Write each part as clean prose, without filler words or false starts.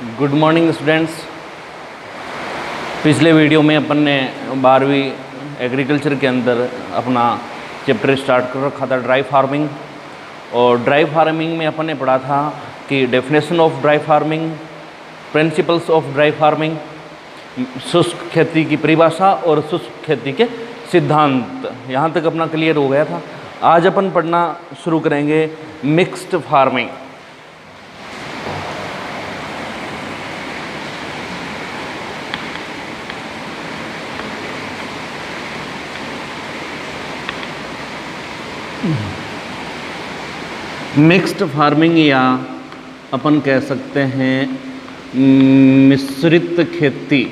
Good morning students. पिछले video में अपन ने 12वीं एग्रीकल्चर के अंदर अपना चैप्टर स्टार्ट कर रखा था ड्राई फार्मिंग। और ड्राई फार्मिंग में अपन ने पढ़ा था कि definition of dry farming, principles of dry farming, शुष्क खेती की परिभाषा और शुष्क खेती के सिद्धांत। यहाँ तक अपना क्लियर हो गया था। आज अपन पढ़ना शुरू करेंगे मिक्स्ड फार्मिंग। मिक्स्ड फार्मिंग या अपन कह सकते हैं मिश्रित खेती।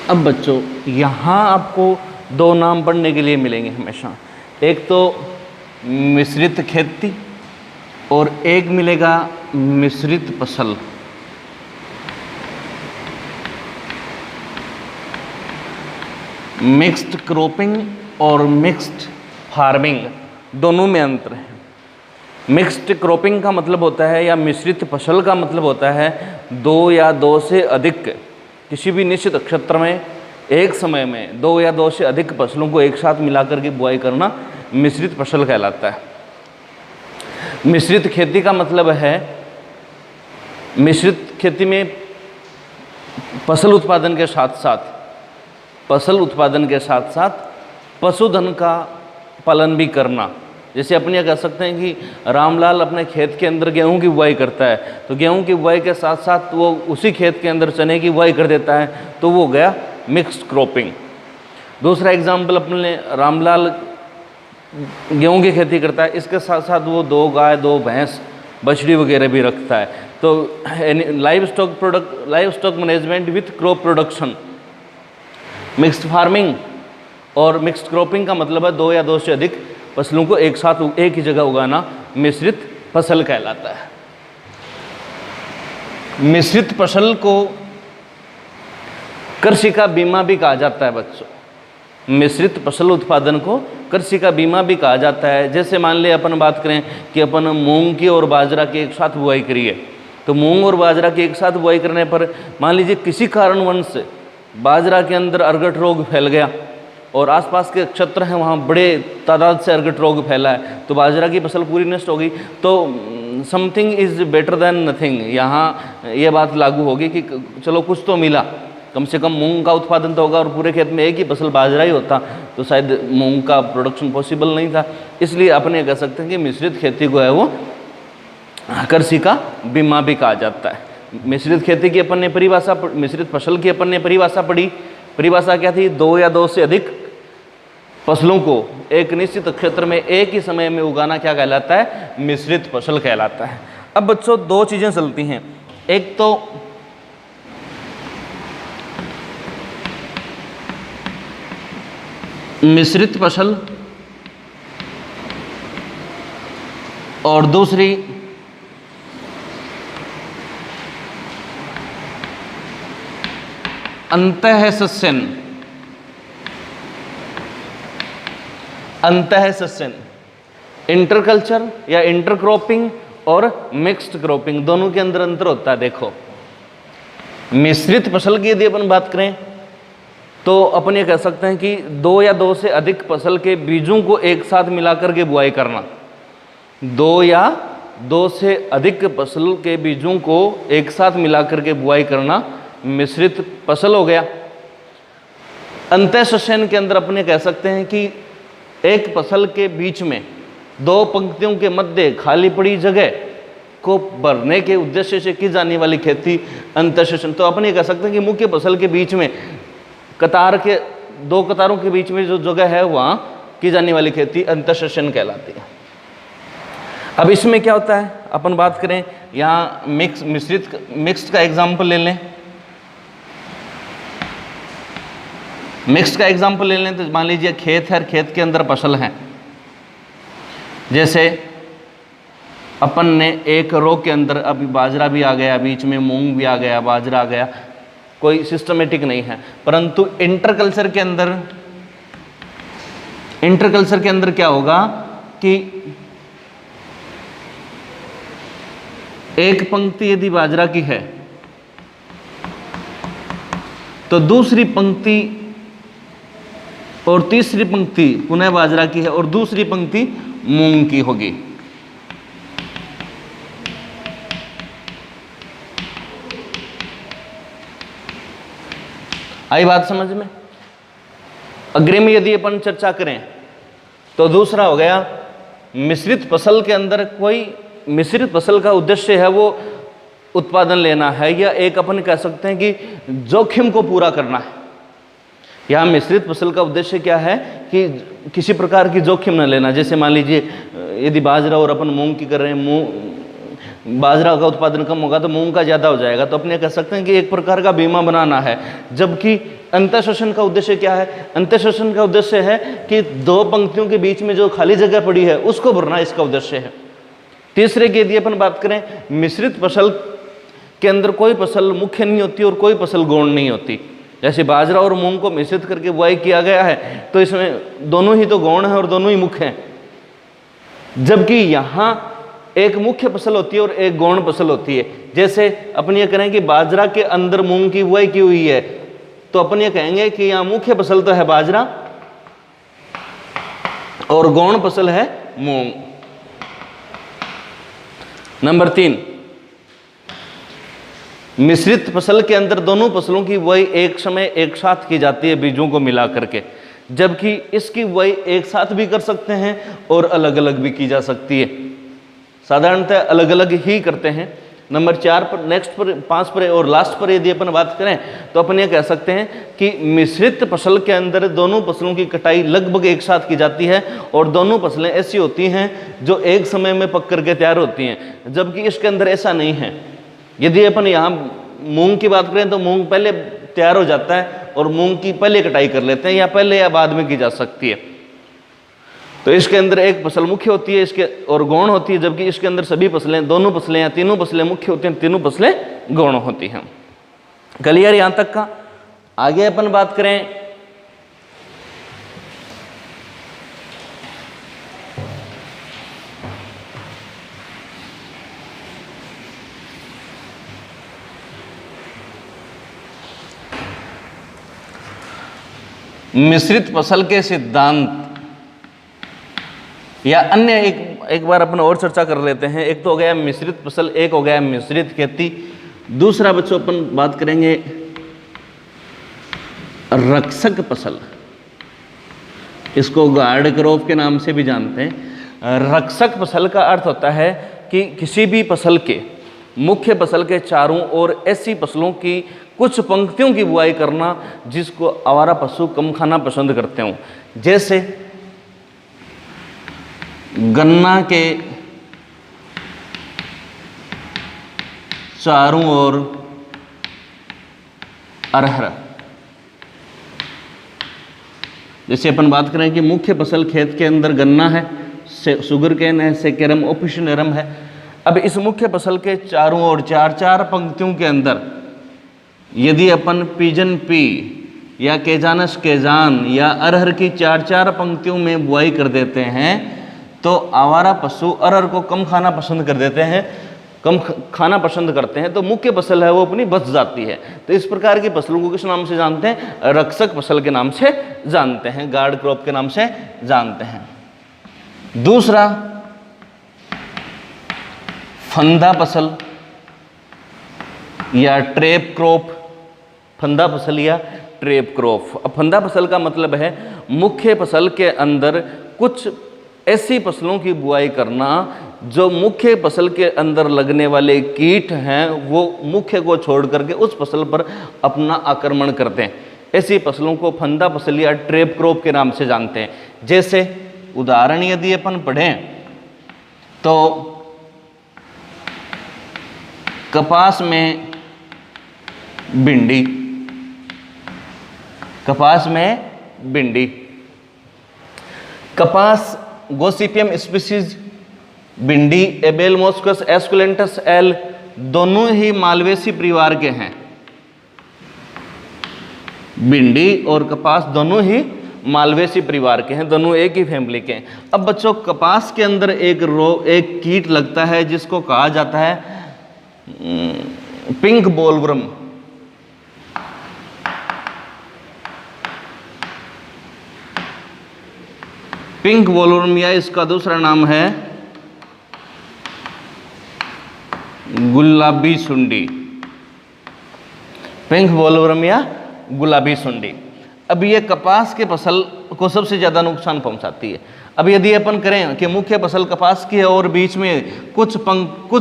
अब बच्चों यहाँ आपको दो नाम पढ़ने के लिए मिलेंगे हमेशा, एक तो मिश्रित खेती और एक मिलेगा मिश्रित फसल। मिक्स्ड क्रॉपिंग और मिक्स्ड फार्मिंग दोनों में अंतर है। मिक्स्ड क्रॉपिंग का मतलब होता है या मिश्रित फसल का मतलब होता है दो या दो से अधिक किसी भी निश्चित क्षेत्र में एक समय में दो या दो से अधिक फसलों को एक साथ मिलाकर के बुआई करना मिश्रित फसल कहलाता है। मिश्रित खेती का मतलब है मिश्रित खेती में फसल उत्पादन के साथ साथ पशुधन का पालन भी करना। जैसे अपन ये कह सकते हैं कि रामलाल अपने खेत के अंदर गेहूं की बुआई करता है, तो गेहूं की बुआई के साथ साथ वो उसी खेत के अंदर चने की बुआई कर देता है, तो वो गया मिक्स्ड क्रॉपिंग। दूसरा एग्जाम्पल अपने रामलाल गेहूं की खेती करता है, इसके साथ साथ वो दो गाय, दो भैंस, बछड़ी वगैरह भी रखता है। तो live stock management with crop production. Mixed farming और मिक्स्ड क्रॉपिंग का मतलब है दो या दो से अधिक फसलों को एक साथ एक ही जगह उगाना मिश्रित फसल कहलाता है। मिश्रित फसल को कृषि का बीमा भी कहा जाता है बच्चों। मिश्रित फसल उत्पादन को कृषि का बीमा भी कहा जाता है। जैसे मान ले अपन बात करें कि अपन मूंग की और बाजरा की एक साथ बुआई करिए, तो मूंग और बाजरा की एक साथ बुआई करने पर मान लीजिए किसी कारणवश से बाजरा के अंदर अर्गट रोग फैल गया और आसपास के क्षेत्र हैं वहाँ बड़े तादाद से अर्गट रोग फैला है, तो बाजरा की फसल पूरी नष्ट होगी। तो something is better than nothing, यहाँ ये बात लागू होगी कि चलो कुछ तो मिला, कम से कम मूंग का उत्पादन तो होगा। और पूरे खेत में एक ही फसल बाजरा ही होता तो शायद मूंग का प्रोडक्शन पॉसिबल नहीं था। इसलिए अपन ये कह सकते हैं कि मिश्रित खेती को है वो कृषि का बीमा भी कहा जाता है। मिश्रित खेती की अपन ने परिभाषा, मिश्रित फसल की अपन ने परिभाषा पढ़ी। परिभाषा क्या थी? दो या दो से अधिक फसलों को एक निश्चित क्षेत्र में एक ही समय में उगाना क्या कहलाता है? मिश्रित फसल कहलाता है। अब बच्चों दो चीजें चलती हैं, एक तो मिश्रित फसल और दूसरी अंतःसस्यन। इंटरकल्चर या इंटरक्रॉपिंग और मिक्स्ड क्रॉपिंग दोनों के अंदर अंतर होता है। देखो मिश्रित फसल की यदि अपन बात करें तो अपन ये कह सकते हैं कि दो या दो से अधिक फसल के बीजों को एक साथ मिलाकर के बुआई करना। दो या दो से अधिक फसल के बीजों को एक साथ मिलाकर के बुआई करना मिश्रित फसल हो गया। अंतःसस्यन के अंदर अपने कह सकते हैं कि एक फसल के बीच में दो पंक्तियों के मध्य खाली पड़ी जगह को भरने के उद्देश्य से की जाने वाली खेती अंतःसस्यन। तो अपन ये कह सकते हैं कि मुख्य फसल के बीच में दो कतारों के बीच में जो जगह है वहां की जाने वाली खेती अंतःसस्यन कहलाती है। अब इसमें क्या होता है, अपन बात करें यहाँ मिक्स्ड का एग्जाम्पल ले लें। मिक्स्ड का एग्जाम्पल ले लें तो मान लीजिए खेत है, खेत के अंदर फसल है। जैसे अपन ने एक रो के अंदर अभी बाजरा भी आ गया, बीच में मूंग भी आ गया, बाजरा आ गया, कोई सिस्टमेटिक नहीं है। परंतु इंटरकल्चर के अंदर क्या होगा कि एक पंक्ति यदि बाजरा की है तो दूसरी पंक्ति और तीसरी पंक्ति पुनः बाजरा की है और दूसरी पंक्ति मूंग की होगी। आई बात समझ में? अग्रिम यदि अपन चर्चा करें तो दूसरा हो गया मिश्रित फसल के अंदर कोई मिश्रित फसल का उद्देश्य है वो उत्पादन लेना है या एक अपन कह सकते हैं कि जोखिम को पूरा करना है। यहाँ मिश्रित फसल का उद्देश्य क्या है कि किसी प्रकार की जोखिम न लेना। जैसे मान लीजिए यदि बाजरा और अपन मूंग की कर रहे हैं, बाजरा का उत्पादन कम होगा तो मूंग का ज़्यादा हो जाएगा, तो अपने कह सकते हैं कि एक प्रकार का बीमा बनाना है। जबकि अंतःशोषण का उद्देश्य क्या है? अंतःशोषण का उद्देश्य है कि दो पंक्तियों के बीच में जो खाली जगह पड़ी है उसको भरना इसका उद्देश्य है। तीसरे की यदि अपन बात करें, मिश्रित फसल के अंदर कोई फसल मुख्य नहीं होती और कोई फसल गौण नहीं होती। जैसे बाजरा और मूंग को मिश्रित करके बुआई किया गया है तो इसमें दोनों ही तो गौण है और दोनों ही मुख्य हैं। जबकि यहाँ एक मुख्य फसल होती है और एक गौण फसल होती है। जैसे अपन ये करें कि बाजरा के अंदर मूंग की बुआई की हुई है तो अपन ये कहेंगे कि यहाँ मुख्य फसल तो है बाजरा और गौण फसल है मूंग। नंबर 3, मिश्रित फसल के अंदर दोनों फसलों की बुआई एक समय एक साथ की जाती है बीजों को मिला करके, जबकि इसकी बुआई एक साथ भी कर सकते हैं और अलग अलग भी की जा सकती है। साधारणतः अलग अलग ही करते हैं। नंबर 4 पर, नेक्स्ट पर, 5 पर और लास्ट पर यदि अपन बात करें तो अपन ये कह सकते हैं कि मिश्रित फसल के अंदर दोनों फसलों की कटाई लगभग एक साथ की जाती है और दोनों फसलें ऐसी होती हैं जो एक समय में पक करके तैयार होती हैं, जबकि इसके अंदर ऐसा नहीं है। यदि अपन यहाँ मूंग की बात करें तो मूंग पहले तैयार हो जाता है और मूंग की पहले कटाई कर लेते हैं या पहले या बाद में की जा सकती है। तो इसके अंदर एक फसल मुख्य होती है इसके और गौण होती है, जबकि इसके अंदर सभी फसलें, दोनों फसलें या तीनों फसलें मुख्य होती हैं, तीनों फसलें गौण होती हैं। क्लियर यहाँ तक का? आगे अपन बात करें मिश्रित फसल के सिद्धांत या अन्य एक बार अपन और चर्चा कर लेते हैं। एक तो हो गया मिश्रित फसल, एक हो गया मिश्रित खेती। दूसरा बच्चों अपन बात करेंगे रक्षक फसल, इसको गार्ड क्रॉप के नाम से भी जानते हैं। रक्षक फसल का अर्थ होता है कि किसी भी फसल के मुख्य फसल के चारों ओर ऐसी फसलों की कुछ पंक्तियों की बुआई करना जिसको आवारा पशु कम खाना पसंद करते हों। जैसे गन्ना के चारों ओर अरहर। जैसे अपन बात करें कि मुख्य फसल खेत के अंदर गन्ना है, शुगर केन है, सेकेरम ओपिशनेरम है। अब इस मुख्य फसल के चारों ओर चार चार पंक्तियों के अंदर यदि अपन पिजन पी या केजानस केजान या अरहर की चार चार पंक्तियों में बुआई कर देते हैं तो आवारा पशु अरहर को कम खाना पसंद कर देते हैं, कम खाना पसंद करते हैं, तो मुख्य फसल है वो अपनी बच जाती है। तो इस प्रकार की फसलों को किस नाम से जानते हैं? रक्षक फसल के नाम से जानते हैं, गार्ड क्रॉप के नाम से जानते हैं। दूसरा फंदा फसल या ट्रैप क्रॉप। फंदा फसल या ट्रैप क्रॉप। अब फंदा फसल का मतलब है मुख्य फसल के अंदर कुछ ऐसी फसलों की बुआई करना जो मुख्य फसल के अंदर लगने वाले कीट हैं वो मुख्य को छोड़ करके उस फसल पर अपना आक्रमण करते हैं। ऐसी फसलों को फंदा फसल या ट्रैप क्रॉप के नाम से जानते हैं। जैसे उदाहरण यदि अपन पढ़ें तो कपास में भिंडी, कपास में भिंडी। कपास गोसिपियम स्पीसीज, भिंडी एबेलमोस्कस एस्कुलेंटस एल, दोनों ही मालवेसी परिवार के हैं। भिंडी और कपास दोनों ही मालवेसी परिवार के हैं, दोनों एक ही फैमिली के हैं। अब बच्चों कपास के अंदर एक कीट लगता है जिसको कहा जाता है पिंक बोलवर्म, पिंक बोलवर्म या इसका दूसरा नाम है गुलाबी सुंडी, पिंक बोलवर्म या गुलाबी सुंडी। अब ये कपास के फसल को सबसे ज़्यादा नुकसान पहुंचाती है। अब यदि अपन करें कि मुख्य फसल कपास की है और बीच में कुछ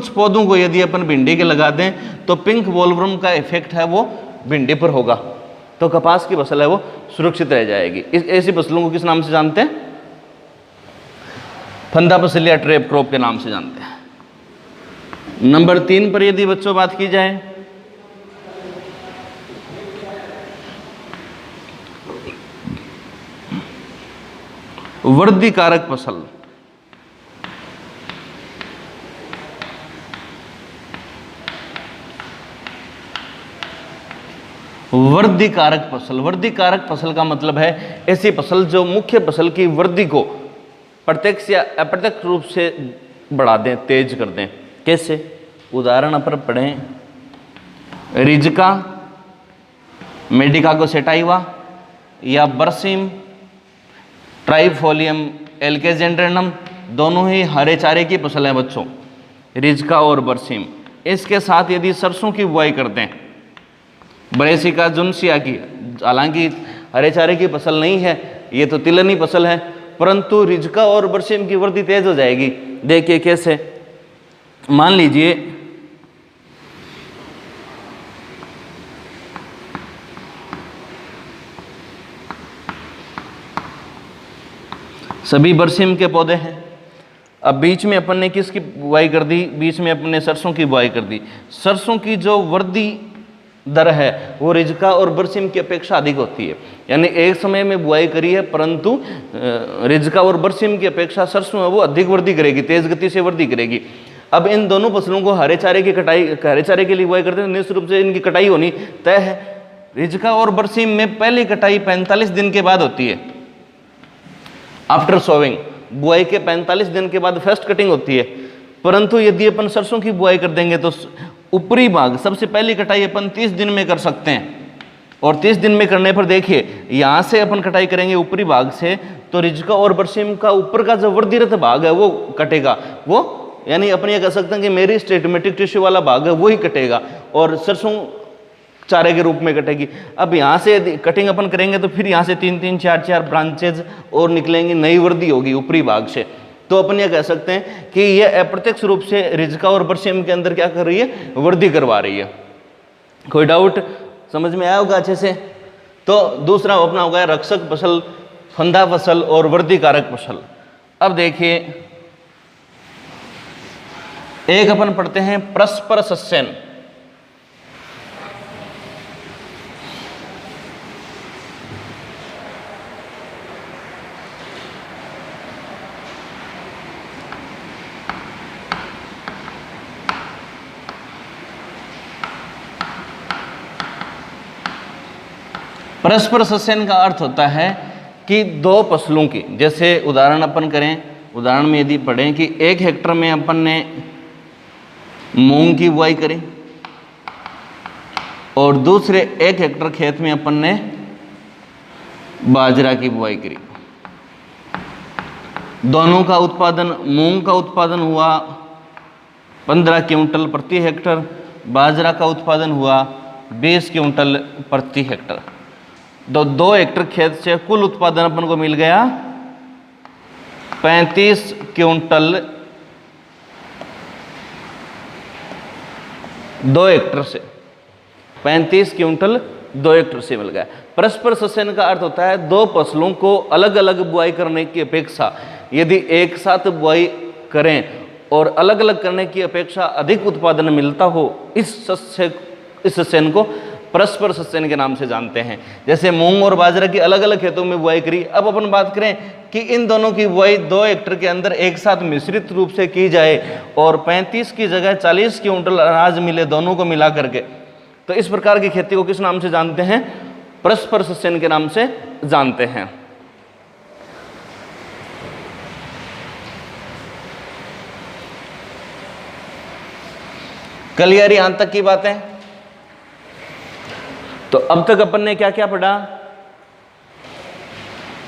पौधों को यदि अपन भिंडी के लगा दें तो पिंक बोलवर्म का इफेक्ट है वो भिंडी पर होगा, तो कपास की फसल है वो सुरक्षित रह जाएगी। ऐसी फसलों को किस नाम से जानते हैं? फंदा फसल या ट्रैप क्रॉप के नाम से जानते हैं। नंबर 3 पर यदि बच्चों बात की जाए, वृद्धि कारक फसल। वृद्धि कारक फसल, वृद्धि कारक फसल का मतलब है ऐसी फसल जो मुख्य फसल की वृद्धि को प्रत्यक्ष या अप्रत्यक्ष रूप से बढ़ा दें, तेज कर दें। कैसे? उदाहरण अपन पढ़ें, रिजका, मेडिका को सेटाइवा या बरसीम, ट्राइफोलियम एल्केजेंड्रेनम, दोनों ही हरे चारे की फसल है बच्चों, रिजका और बरसीम। इसके साथ यदि सरसों की बुआई करते हैं, ब्रेसिका जुनसिया की, हालांकि हरे चारे की फसल नहीं है, ये तो तिलनी फसल है, परंतु रिजका और बरसीम की वृद्धि तेज हो जाएगी। देखिए कैसे, मान लीजिए सभी बरसीम के पौधे हैं। अब बीच में अपन ने किसकी बुआई कर दी? बीच में अपन ने सरसों की बुआई कर दी। सरसों की जो वृद्धि दर है वो रिजका और बरसीम की अपेक्षा अधिक होती है, यानी एक समय में बुआई करी है परंतु रिजका और बरसीम की अपेक्षा सरसों है वो अधिक वृद्धि करेगी, तेज गति से वृद्धि करेगी। अब इन दोनों फसलों को हरे चारे की कटाई, हरे चारे के लिए बुआई करते हैं, निश्चित रूप से इनकी कटाई होनी तय है। रिजका और बरसीम में पहली कटाई 45 दिन के बाद होती है, आफ्टर सोविंग। बुआई के 45 दिन के बाद फर्स्ट कटिंग होती है, परंतु यदि अपन सरसों की बुआई कर देंगे तो ऊपरी भाग सबसे पहली कटाई अपन 30 दिन में कर सकते हैं। और 30 दिन में करने पर देखिए, यहाँ से अपन कटाई करेंगे ऊपरी भाग से, तो रिजका और बरसीम का ऊपर का जो वृद्धिरत भाग है वो कटेगा, वो यानी अपन ये कह सकते हैं कि मेरी स्टेटमेटिक टिश्यू वाला भाग है वो ही कटेगा और सरसों चारे के रूप में कटेगी। अब यहाँ से यदि कटिंग अपन करेंगे तो फिर यहाँ से 3-3, 4-4 ब्रांचेज और निकलेंगी, नई वृद्धि होगी ऊपरी भाग से। तो अपन ये कह सकते हैं कि ये अप्रत्यक्ष रूप से रिजका और बरसीम के अंदर क्या कर रही है? वृद्धि करवा रही है। कोई डाउट? समझ में आया होगा अच्छे से? तो दूसरा अपना होगा रक्षक फसल, फंदा फसल और वृद्धि कारक फसल। अब देखिए, एक अपन पढ़ते हैं परस्पर सस्यन। परस्पर सस्यन का अर्थ होता है कि दो फसलों की, जैसे उदाहरण अपन करें, उदाहरण में यदि पढ़ें कि 1 हेक्टर में अपन ने मूंग की बुआई करी और दूसरे 1 हेक्टर खेत में अपन ने बाजरा की बुआई करी। दोनों का उत्पादन, मूंग का उत्पादन हुआ 15 क्विंटल प्रति हेक्टर, बाजरा का उत्पादन हुआ 20 क्विंटल प्रति हेक्टर। 2 हेक्टर खेत से कुल उत्पादन अपन को मिल गया 35 क्विंटल 2 हेक्टर से, 35 क्विंटल 2 हेक्टर से मिल गया। परस्पर सस्यन का अर्थ होता है दो फसलों को अलग अलग बुआई करने की अपेक्षा यदि एक साथ बुआई करें और अलग अलग करने की अपेक्षा अधिक उत्पादन मिलता हो, इस सस्यन को परस्पर सस्यन के नाम से जानते हैं। जैसे मूंग और बाजरा की अलग अलग खेतों में बुआई करी। अब अपन बात करें कि इन दोनों की बुआई 2 हेक्टर के अंदर एक साथ मिश्रित रूप से की जाए और 35 की जगह 40 क्विंटल अनाज मिले दोनों को मिला करके, तो इस प्रकार की खेती को किस नाम से जानते हैं? परस्पर सस्यन के नाम से जानते हैं। क्लियर यहां तक की बातें? तो अब तक अपन ने क्या क्या पढ़ा?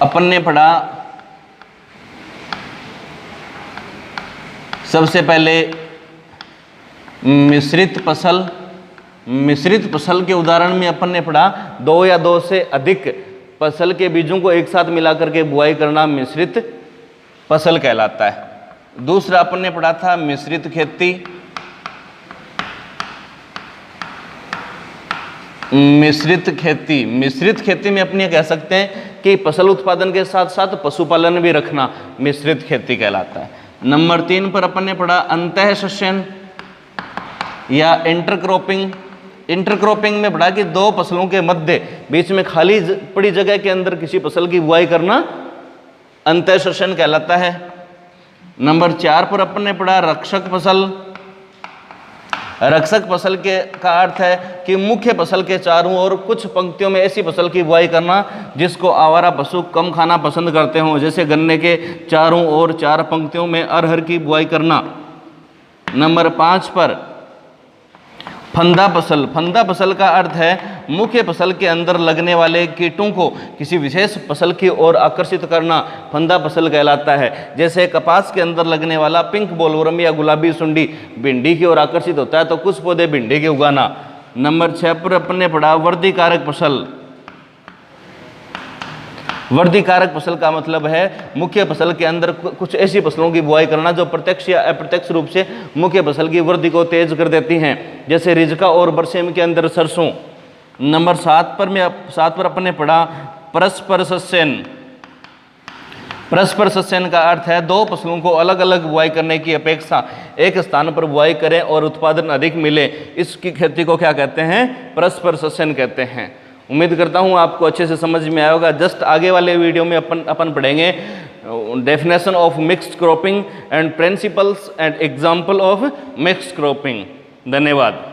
अपन ने पढ़ा सबसे पहले मिश्रित फसल। मिश्रित फसल के उदाहरण में अपन ने पढ़ा 2 या 2 से अधिक फसल के बीजों को एक साथ मिलाकर के बुआई करना मिश्रित फसल कहलाता है। दूसरा अपन ने पढ़ा था मिश्रित खेती। मिश्रित खेती, मिश्रित खेती में अपन ये कह सकते हैं कि फसल उत्पादन के साथ साथ पशुपालन भी रखना मिश्रित खेती कहलाता है। नंबर 3 पर अपन ने पढ़ा अंतःसस्यन या इंटरक्रॉपिंग। इंटरक्रॉपिंग में पढ़ा कि 2 फसलों के मध्य बीच में खाली पड़ी जगह के अंदर किसी फसल की बुआई करना अंतःसस्यन कहलाता है। नंबर 4 पर अपन ने पढ़ा रक्षक फसल। रक्षक फसल के का अर्थ है कि मुख्य फसल के चारों ओर कुछ पंक्तियों में ऐसी फसल की बुआई करना जिसको आवारा पशु कम खाना पसंद करते हों, जैसे गन्ने के चारों ओर 4 पंक्तियों में अरहर की बुआई करना। नंबर 5 पर फंदा फसल। फंदा फसल का अर्थ है मुख्य फसल के अंदर लगने वाले कीटों को किसी विशेष फसल की ओर आकर्षित करना फंदा फसल कहलाता है। जैसे कपास के अंदर लगने वाला पिंक बोलवर्म या गुलाबी सुंडी भिंडी की ओर आकर्षित होता है, तो कुछ पौधे भिंडी के उगाना। नंबर 6 पर अपन ने पढ़ा वृद्धि कारक फसल। वृद्धि कारक फसल का मतलब है मुख्य फसल के अंदर कुछ ऐसी फसलों की बुआई करना जो प्रत्यक्ष या अप्रत्यक्ष रूप से मुख्य फसल की वृद्धि को तेज कर देती हैं, जैसे रिजका और बरसेम के अंदर सरसों। नंबर 7 पर अपन ने पढ़ा परस्पर सस्यन। परस्पर सस्यन का अर्थ है 2 फसलों को अलग अलग बुआई करने की अपेक्षा एक स्थान पर बुआई करें और उत्पादन अधिक मिले, इसकी खेती को क्या कहते हैं? परस्पर सस्यन कहते हैं। उम्मीद करता हूँ आपको अच्छे से समझ में आया होगा। जस्ट आगे वाले वीडियो में अपन पढ़ेंगे definition of mixed cropping and principles and example of mixed cropping. धन्यवाद।